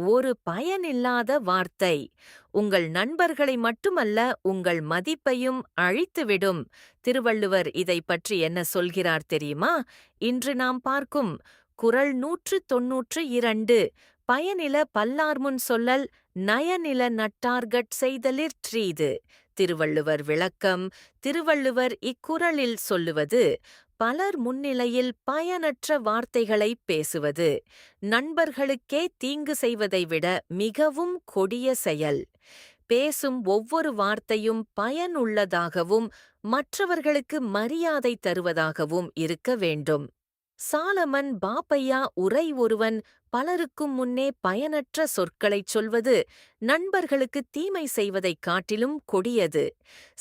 ஒரு பயனில்லாத வார்த்தை உங்கள் நண்பர்களை மட்டுமல்ல, உங்கள் மதிப்பையும் அழித்துவிடும். திருவள்ளுவர் இதைப் பற்றி என்ன சொல்கிறார் தெரியுமா? இன்று நாம் பார்க்கும் குறள் 192 பயனில பல்லார்முன் சொல்லல் நயனில நட்டார்கட் செய்தலிற் றீது. திருவள்ளுவர் விளக்கம். திருவள்ளுவர் இக்குறளில் சொல்லுவது, பலர் முன்னிலையில் பயனற்ற வார்த்தைகளை பேசுவது நண்பர்களுக்கே தீங்கு செய்வதை விட மிகவும் கொடிய செயல். பேசும் ஒவ்வொரு வார்த்தையும் பயனுள்ளதாகவும் மற்றவர்களுக்கு மரியாதை தருவதாகவும் இருக்க வேண்டும். சாலமன் பாப்பையா உரை ஒருவன் பலருக்கும் முன்னே பயனற்ற சொற்களைச் சொல்வது நண்பர்களுக்கு தீமை செய்வதைக் காட்டிலும் கொடியது.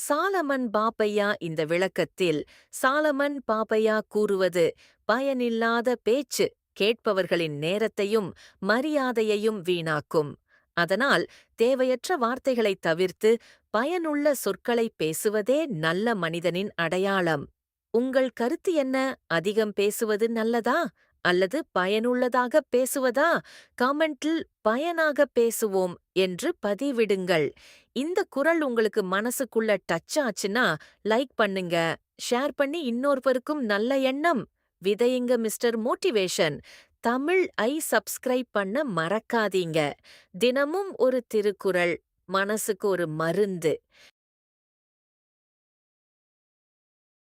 சாலமன் பாப்பையா இந்த விளக்கத்தில் சாலமன் பாப்பையா கூறுவது, பயனில்லாத பேச்சு கேட்பவர்களின் நேரத்தையும் மரியாதையையும் வீணாக்கும். அதனால் தேவையற்ற வார்த்தைகளைத் தவிர்த்து பயனுள்ள சொற்களைப் பேசுவதே நல்ல மனிதனின் அடையாளம். உங்கள் கருத்து என்ன? அதிகம் பேசுவது நல்லதா அல்லது பயனுள்ளதாக பேசுவதா? காமெண்டில் பயனாக பேசுவோம் என்று பதிவிடுங்கள். இந்த குறள் உங்களுக்கு மனசுக்குள்ள டச் ஆச்சுன்னா லைக் பண்ணுங்க, ஷேர் பண்ணி இன்னொருவருக்கும் நல்ல எண்ணம் விதையுங்க. மிஸ்டர் மோட்டிவேஷன் தமிழ் சப்ஸ்கிரைப் பண்ண மறக்காதீங்க. தினமும் ஒரு திருக்குறள், மனசுக்கு ஒரு மருந்து.